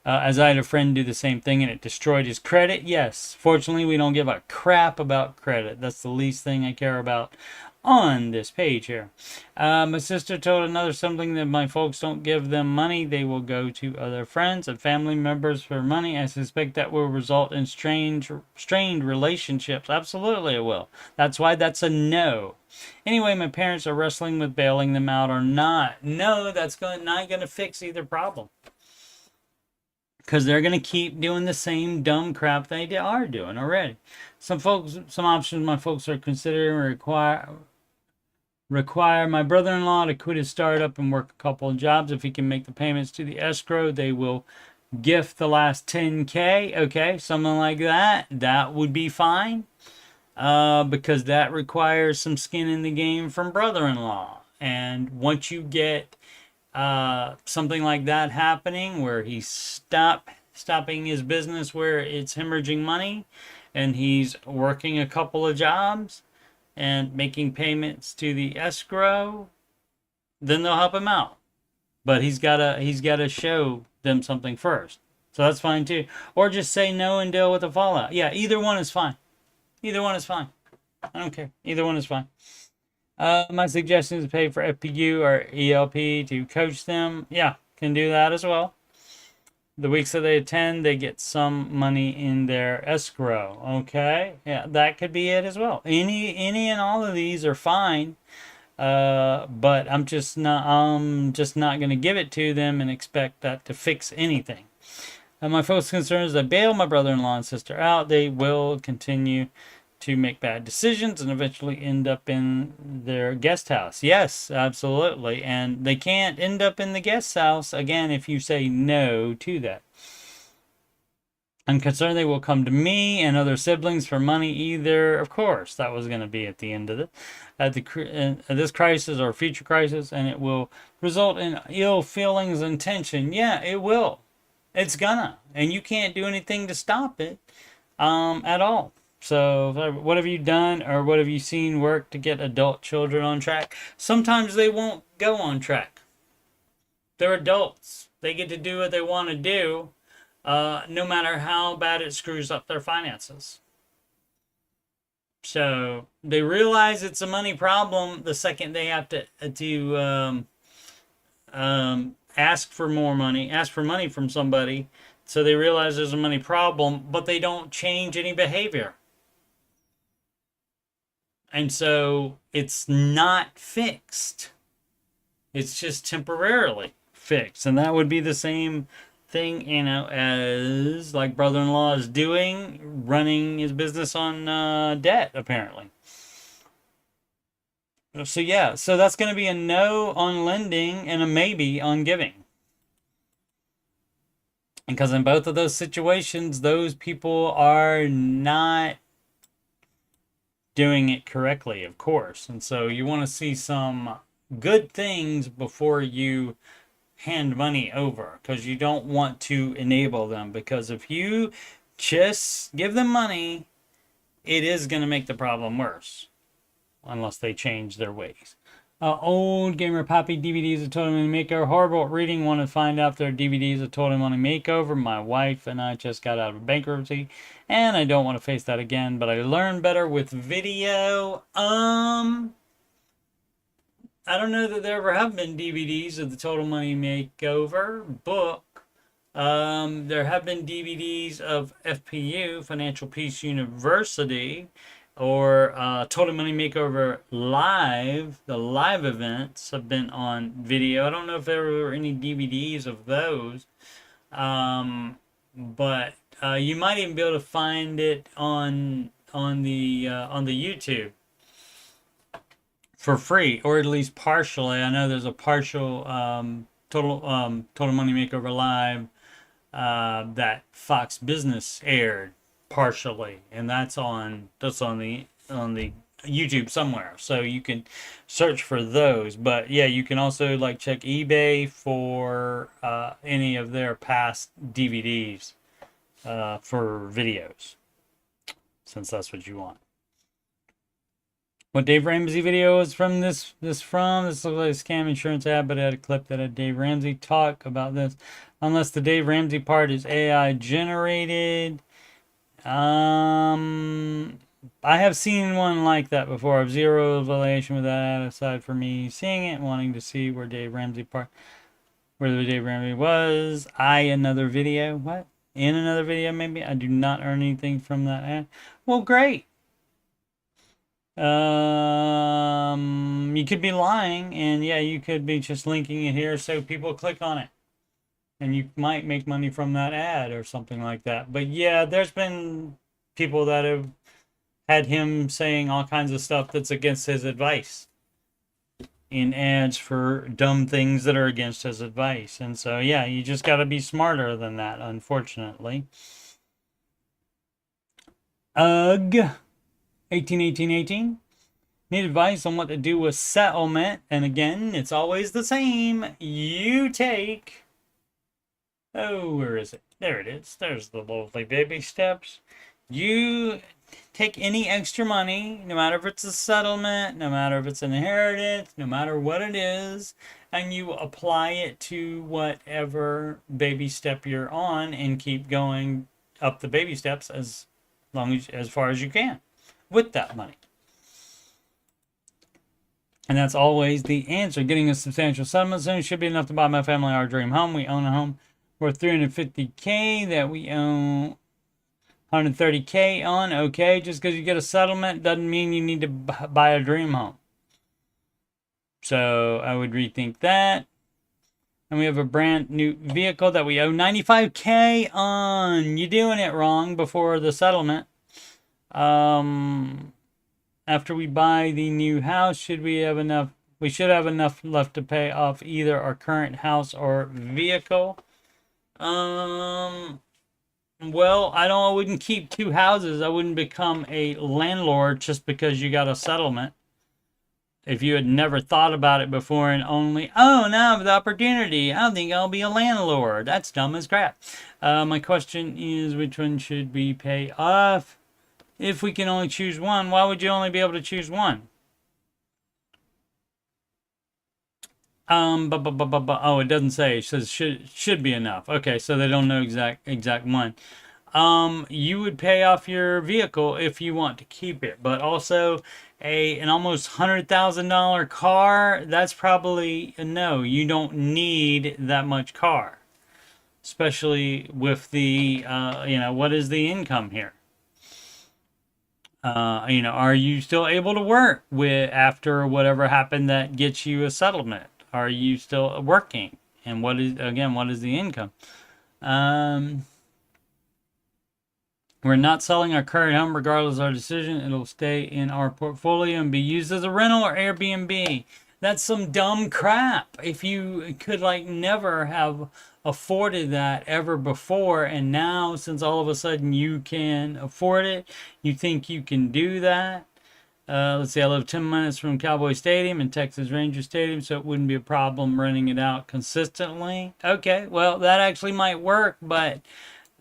As I had a friend do the same thing and it destroyed his credit. Yes, fortunately we don't give a crap about credit. That's the least thing I care about on this page here. My sister told another sibling that my folks don't give them money. They will go to other friends and family members for money. I suspect that will result in strained relationships. Absolutely it will. That's why that's a no. Anyway, my parents are wrestling with bailing them out or not. No, that's not going to fix either problem. Because they're going to keep doing the same dumb crap they are doing already. Some options my folks are considering require my brother-in-law to quit his startup and work a couple of jobs. If he can make the payments to the escrow, they will gift the last 10K. Okay, something like that. That would be fine. Because that requires some skin in the game from brother-in-law. And once you get something like that happening, where he's stopping his business where it's hemorrhaging money, and he's working a couple of jobs and making payments to the escrow, then they'll help him out. But he's gotta show them something first. So that's fine too. Or just say no and deal with the fallout. Yeah, either one is fine. Either one is fine. I don't care. Either one is fine. My suggestion is to pay for FPU or ELP to coach them. Yeah, can do that as well. The weeks that they attend, they get some money in their escrow. Okay, yeah, that could be it as well. Any and all of these are fine. But I'm just not going to give it to them and expect that to fix anything. My folks' concern is that bail my brother-in-law and sister out. They will continue to make bad decisions and eventually end up in their guest house. Yes, absolutely. And they can't end up in the guest house, again, if you say no to that. I'm concerned they will come to me and other siblings for money either. Of course, that was going to be at the end of it. At this crisis or future crisis, and it will result in ill feelings and tension. Yeah, it will. It's gonna. And you can't do anything to stop it at all. So what have you done or what have you seen work to get adult children on track? Sometimes they won't go on track. They're adults. They get to do what they want to do, no matter how bad it screws up their finances. So they realize it's a money problem the second they have to ask for more money, ask for money from somebody. So they realize there's a money problem, but they don't change any behavior. And so it's not fixed. It's just temporarily fixed. And that would be the same thing, as like brother-in-law is doing, running his business on debt, apparently. So yeah, so that's going to be a no on lending and a maybe on giving. Because in both of those situations, those people are not doing it correctly, of course. And so you want to see some good things before you hand money over, because you don't want to enable them. Because if you just give them money, it is going to make the problem worse unless they change their ways. Old Gamer Poppy DVDs of Total Money Makeover. Horrible at reading. Want to find out if there are DVDs of Total Money Makeover. My wife and I just got out of bankruptcy, and I don't want to face that again. But I learned better with video. I don't know that there ever have been DVDs of the Total Money Makeover book. There have been DVDs of FPU, Financial Peace University, or Total Money Makeover Live. The live events have been on video. I don't know if there were any DVDs of those, but you might even be able to find it on the YouTube for free, or at least partially. I know there's a partial Total Money Makeover Live that Fox Business aired partially, and that's on the YouTube somewhere, so you can search for those. But yeah, you can also like check eBay for any of their past DVDs for videos, since that's what you want. What Dave Ramsey video is from this looks like a scam insurance ad, but I had a clip that had Dave Ramsey talk about this. Unless the Dave Ramsey part is AI generated. I have seen one like that before. I have zero affiliation with that aside from me seeing it and wanting to see where the Dave Ramsey was. Another video. What? In another video, maybe? I do not earn anything from that ad. Well, great. You could be lying, and yeah, you could be just linking it here so people click on it. And you might make money from that ad or something like that. But yeah, there's been people that have had him saying all kinds of stuff that's against his advice in ads for dumb things that are against his advice. And so, yeah, you just got to be smarter than that, unfortunately. Ugh. 18. Need advice on what to do with settlement. And again, it's always the same. You take... Oh, where is it? There it is. There's the lovely baby steps. You take any extra money, no matter if it's a settlement, no matter if it's an inheritance, no matter what it is, and you apply it to whatever baby step you're on and keep going up the baby steps as far as you can with that money. And that's always the answer. Getting a substantial settlement soon should be enough to buy my family our dream home. We own a home worth $350K that we own $130K on. Okay, just because you get a settlement doesn't mean you need to buy a dream home. So I would rethink that. And we have a brand new vehicle that we owe $95K on. You're doing it wrong before the settlement. After we buy the new house, should we have enough? We should have enough left to pay off either our current house or vehicle. Well, I wouldn't keep two houses. I wouldn't become a landlord just because you got a settlement. If you had never thought about it before and only, oh, now I have the opportunity, I think I'll be a landlord. That's dumb as crap. My question is, which one should we pay off if we can only choose one, why would you only be able to choose one? Oh, it doesn't say. It says should be enough. Okay, so they don't know exact one. You would pay off your vehicle if you want to keep it, but also an almost $100,000 car. That's probably a no. You don't need that much car, especially with the what is the income here? Are you still able to work with after whatever happened that gets you a settlement? Are you still working? And what is the income? We're not selling our current home regardless of our decision. It'll stay in our portfolio and be used as a rental or Airbnb. That's some dumb crap. If you could never have afforded that ever before, and now since all of a sudden you can afford it, you think you can do that. Let's see, I live 10 minutes from Cowboy Stadium and Texas Ranger Stadium, so it wouldn't be a problem renting it out consistently. Okay, well, that actually might work, but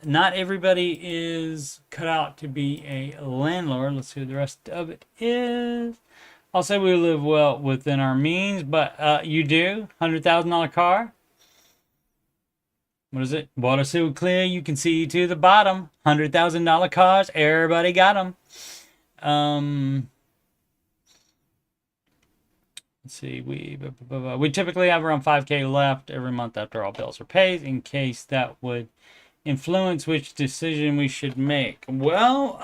not everybody is cut out to be a landlord. Let's see what the rest of it is. I'll say we live well within our means, but you do? $100,000 car? What is it? Water so clear you can see to the bottom. $100,000 cars, everybody got them. Let's see, we typically have around $5K left every month after all bills are paid, in case that would influence which decision we should make. Well,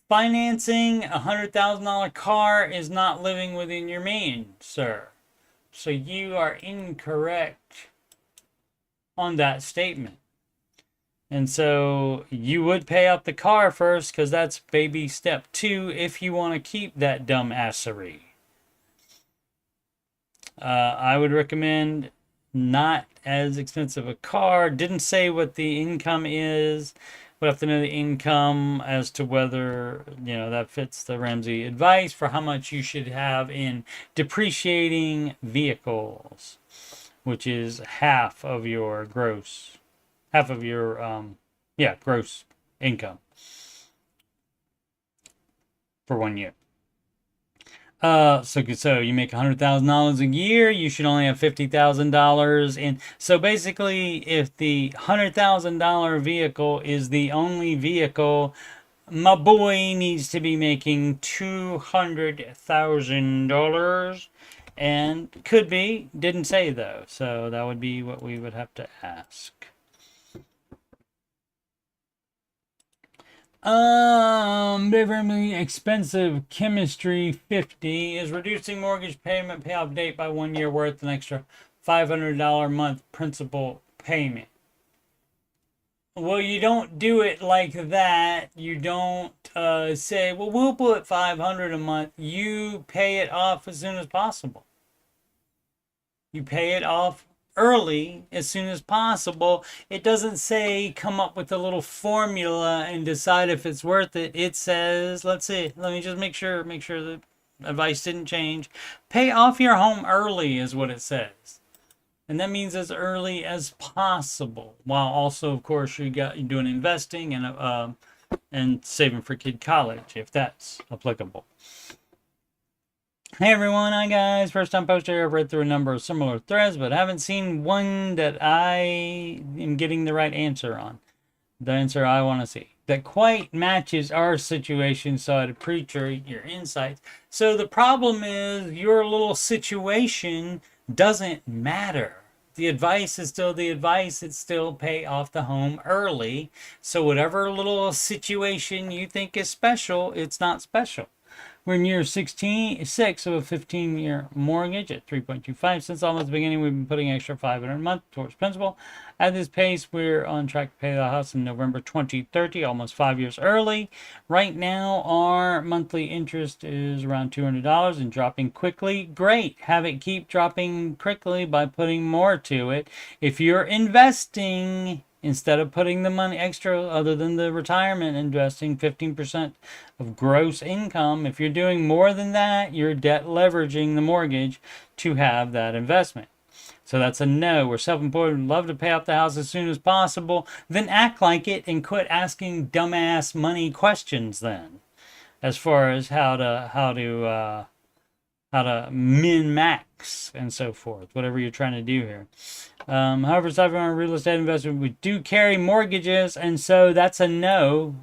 financing a $100,000 car is not living within your means, sir. So you are incorrect on that statement. And so you would pay out the car first, because that's baby step 2 if you want to keep that dumbassery. I would recommend not as expensive a car. Didn't say what the income is. We'll have to know the income as to whether that fits the Ramsey advice for how much you should have in depreciating vehicles, which is half of your gross income for 1 year. So you make $100,000 a year, you should only have $50,000 in. So basically, if the $100,000 vehicle is the only vehicle, my boy needs to be making $200,000, and could be. Didn't say though, so that would be what we would have to ask. Very expensive chemistry 50 is reducing mortgage payment payoff date by 1 year worth an extra $500 month principal payment. Well, you don't do it like that. You don't say, well, we'll put $500 a month. You pay it off as soon as possible. You pay it off early as soon as possible. It doesn't say come up with a little formula and decide if it's worth it. It says, let's see, let me just make sure the advice didn't change. Pay off your home early is what it says. And that means as early as possible, while also, of course, you're doing investing and saving for kid college, if that's applicable. Hey everyone, hi guys. First time poster. I've read through a number of similar threads, but haven't seen one that I am getting the right answer on. The answer I want to see. That quite matches our situation, so I'd appreciate your insights. So the problem is your little situation doesn't matter. The advice is still the advice. It's still pay off the home early. So whatever little situation you think is special, it's not special. We're in year 6 of a 15-year mortgage at 3.25. Since almost the beginning, we've been putting extra $500 a month towards principal. At this pace, we're on track to pay the house in November 2030, almost 5 years early. Right now, our monthly interest is around $200 and dropping quickly. Great. Have it keep dropping quickly by putting more to it. If you're investing, instead of putting the money extra, other than the retirement, investing 15% of gross income, if you're doing more than that, you're debt leveraging the mortgage to have that investment. So that's a no. We're self-employed and love to pay off the house as soon as possible. Then act like it and quit asking dumbass money questions then. As far as how to min max and so forth, whatever you're trying to do here. However, aside from our real estate investment, we do carry mortgages, and so that's a no.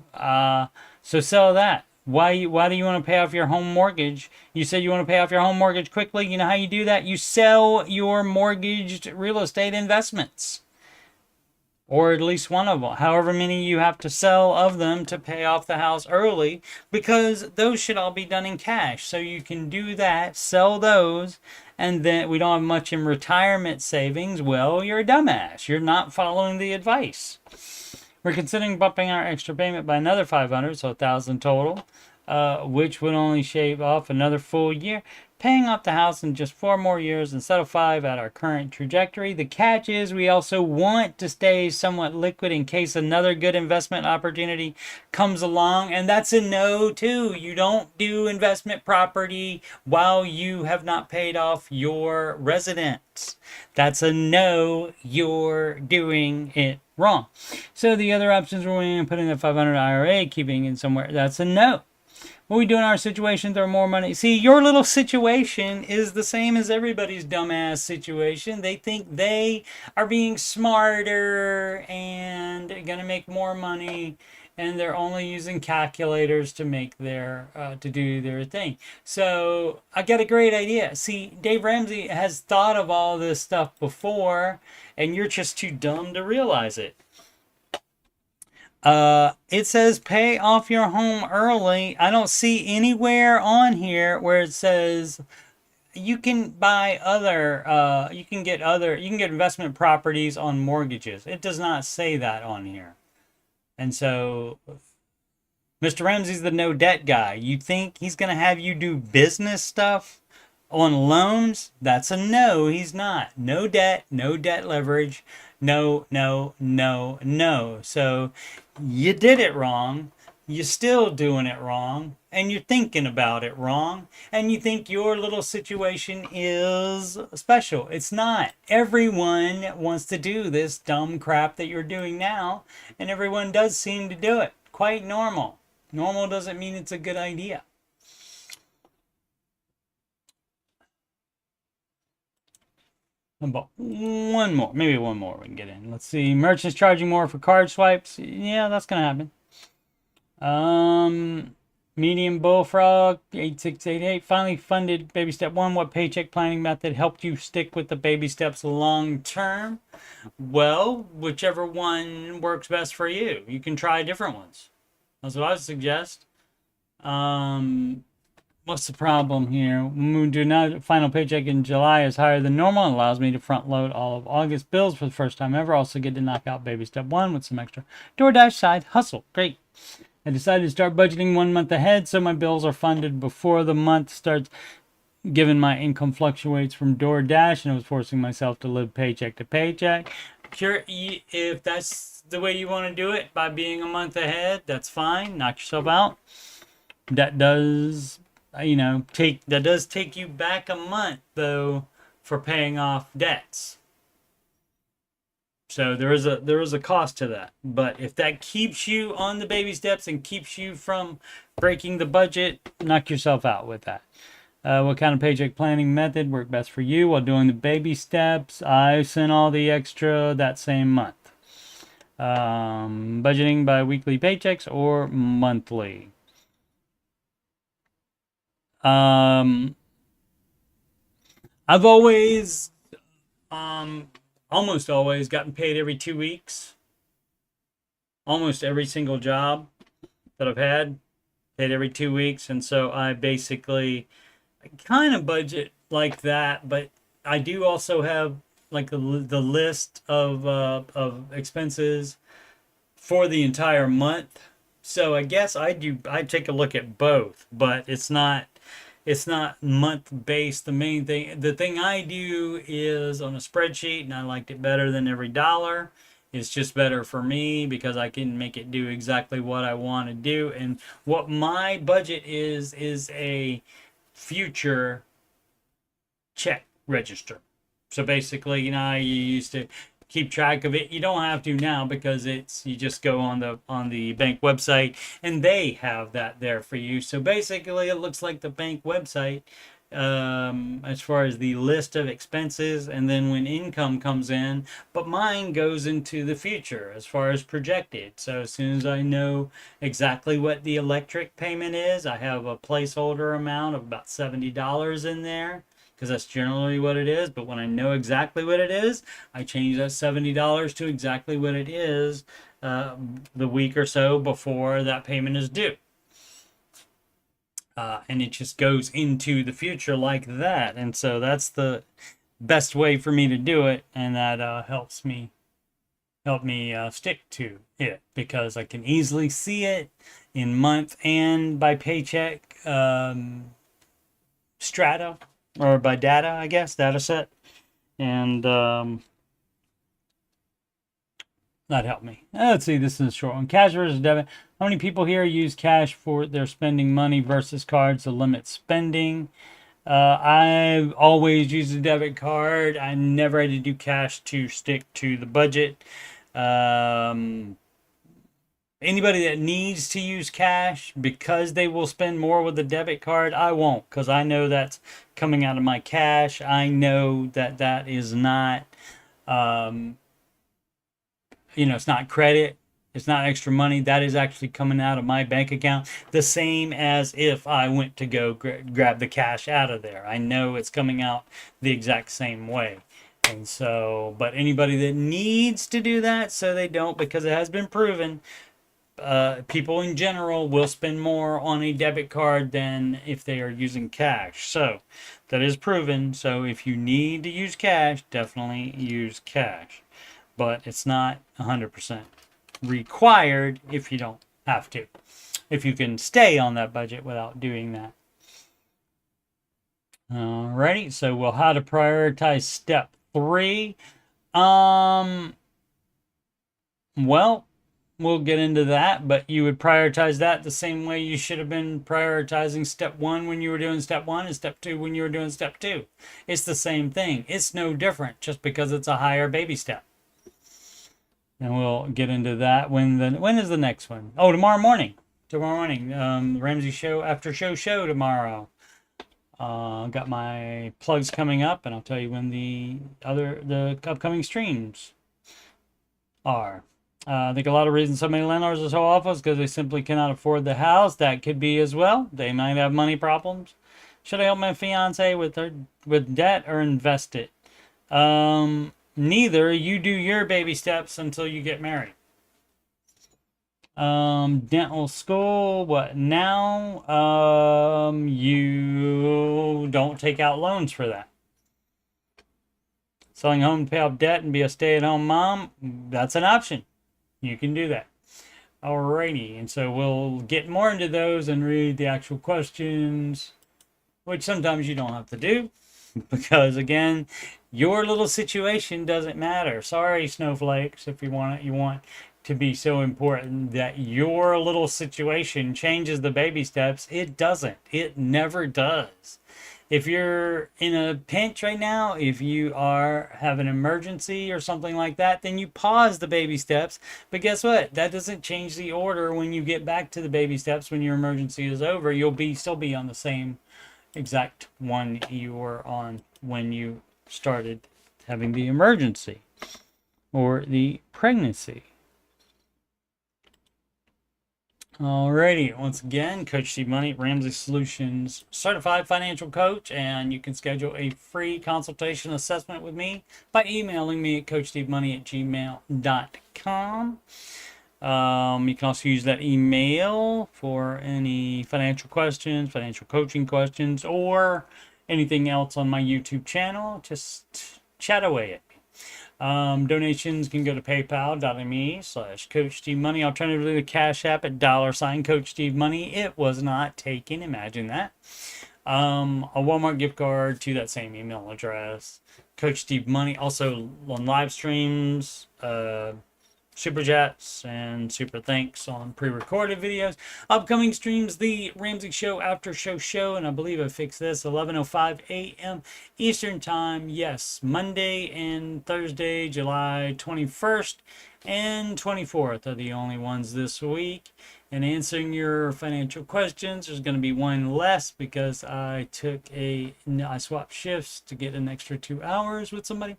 So sell that. Why do you want to pay off your home mortgage? You said you want to pay off your home mortgage quickly. You know how you do that? You sell your mortgaged real estate investments. Or at least one of them. However many you have to sell of them to pay off the house early. Because those should all be done in cash. So you can do that, sell those. And then we don't have much in retirement savings. Well, you're a dumbass. You're not following the advice. We're considering bumping our extra payment by another $500, so $1,000 total, which would only shave off another full year, paying off the house in just 4 more years instead of 5 at our current trajectory. The catch is we also want to stay somewhat liquid in case another good investment opportunity comes along, and that's a no too. You don't do investment property while you have not paid off your residence. That's a no. You're doing it wrong. So the other options were putting the 500 IRA, keeping it somewhere. That's a no. What we do in our situation, throw more money. See, your little situation is the same as everybody's dumbass situation. They think they are being smarter and going to make more money, and they're only using calculators to make their to do their thing. So I got a great idea. See, Dave Ramsey has thought of all this stuff before, and you're just too dumb to realize it. It says pay off your home early. I don't see anywhere on here where it says you can buy you can get investment properties on mortgages. It does not say that on here. And so Mr. Ramsey's the no debt guy. You think he's going to have you do business stuff on loans? That's a no. He's not. No debt, no debt leverage. No, no, no, no. So you did it wrong. You're still doing it wrong. And you're thinking about it wrong. And you think your little situation is special. It's not. Everyone wants to do this dumb crap that you're doing now. And everyone does seem to do it. Quite normal. Normal doesn't mean it's a good idea. About maybe one more we can get in. Let's see. Merchants charging more for card swipes. Yeah, that's gonna happen. Medium Bullfrog 8688 finally funded baby step 1. What paycheck planning method helped you stick with the baby steps long term? Well, whichever one works best for you. You can try different ones. That's what I would suggest. What's the problem here? We do not final paycheck in July is higher than normal and allows me to front load all of August bills for the first time ever. Also get to knock out baby step 1 with some extra DoorDash side hustle. Great. I decided to start budgeting 1 month ahead so my bills are funded before the month starts, given my income fluctuates from DoorDash and I was forcing myself to live paycheck to paycheck. Sure, if that's the way you want to do it by being a month ahead, that's fine. Knock yourself out. That does take you back a month though for paying off debts. So there is a cost to that. But if that keeps you on the baby steps and keeps you from breaking the budget, knock yourself out with that. What kind of paycheck planning method worked best for you while doing the baby steps? I sent all the extra that same month. Budgeting by weekly paychecks or monthly. I've always, almost always gotten paid every 2 weeks. Almost every single job that I've had, paid every 2 weeks. And so I basically kind of budget like that. But I do also have like the list of expenses for the entire month. So I guess I take a look at both, but it's not month based. The thing I do is on a spreadsheet, and I liked it better than every dollar. It's just better for me because I can make it do exactly what I want to do. And what my budget is a future check register. So basically, you used to keep track of it. You don't have to now because you just go on the bank website and they have that there for you. So basically, it looks like the bank website as far as the list of expenses, and then when income comes in, but mine goes into the future as far as projected. So as soon as I know exactly what the electric payment is, I have a placeholder amount of about $70 in there because that's generally what it is. But when I know exactly what it is, I change that $70 to exactly what it is the week or so before that payment is due. And it just goes into the future like that. And so that's the best way for me to do it, and that help me stick to it because I can easily see it in month and by paycheck strata, or by data, I guess, data set. And that helped me. Let's see, this is a short one. Cash versus debit. How many people here use cash for their spending money versus cards to limit spending? I've always used a debit card. I never had to do cash to stick to the budget. Anybody that needs to use cash because they will spend more with a debit card, I won't, because I know that's coming out of my cash. I know that that is not, it's not credit. It's not extra money. That is actually coming out of my bank account. The same as if I went to go grab the cash out of there. I know it's coming out the exact same way. And so, but anybody that needs to do that, so they don't, because it has been proven, people in general will spend more on a debit card than if they are using cash. So that is proven. So if you need to use cash, definitely use cash. But it's not 100% required if you don't have to. If you can stay on that budget without doing that. Alrighty, so we'll how to prioritize step 3. Well, we'll get into that, but you would prioritize that the same way you should have been prioritizing step 1 when you were doing step 1 and step 2 when you were doing step 2. It's the same thing. It's no different just because it's a higher baby step. And we'll get into that when is the next one? Oh, tomorrow morning. Ramsey show after show tomorrow. Got my plugs coming up, and I'll tell you when the upcoming streams are. I think a lot of reasons so many landlords are so awful is because they simply cannot afford the house. That could be as well. They might have money problems. Should I help my fiance with debt or invest it? Neither. You do your baby steps until you get married. Dental school, what now? You don't take out loans for that. Selling home to pay off debt and be a stay-at-home mom, that's an option. You can do that. Alrighty, and so we'll get more into those and read the actual questions, which sometimes you don't have to do, because again, your little situation doesn't matter. Sorry, snowflakes, if you want to be so important that your little situation changes the baby steps. It doesn't. It never does. If you're in a pinch right now, if you have an emergency or something like that, then you pause the baby steps. But guess what? That doesn't change the order when you get back to the baby steps when your emergency is over. You'll still be on the same exact one you were on when you started having the emergency or the pregnancy. Alrighty, once again, Coach Steve Money, Ramsey Solutions Certified Financial Coach, and you can schedule a free consultation assessment with me by emailing me at coachstevemoney@gmail.com. You can also use that email for any financial questions, financial coaching questions, or anything else on my YouTube channel. Just chat away at me. Donations can go to paypal.me/CoachSteveMoney. Alternatively, the Cash App at $CoachSteveMoney. It was not taken. Imagine that. A Walmart gift card to that same email address. Coach Steve Money. Also on live streams. super chats and super thanks on pre-recorded videos. Upcoming streams, the Ramsey Show After Show, and I believe I fixed this, 11:05 a.m. Eastern Time. Yes, Monday and Thursday, July 21st and 24th are the only ones this week. And answering your financial questions, there's going to be one less because I swapped shifts to get an extra 2 hours with somebody.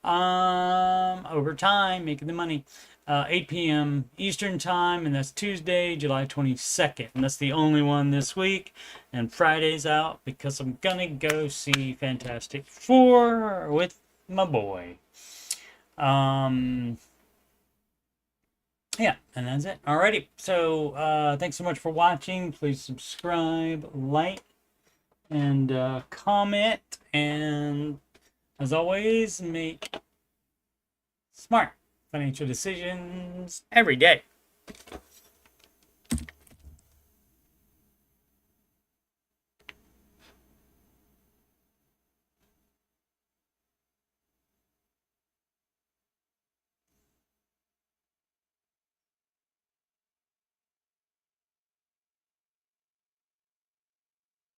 Over time, making the money. 8 p.m. Eastern Time, and that's Tuesday, July 22nd. And that's the only one this week. And Friday's out because I'm gonna go see Fantastic Four with my boy. Yeah, and that's it. Alrighty, so thanks so much for watching. Please subscribe, like, and comment. And as always, make smart financial decisions every day.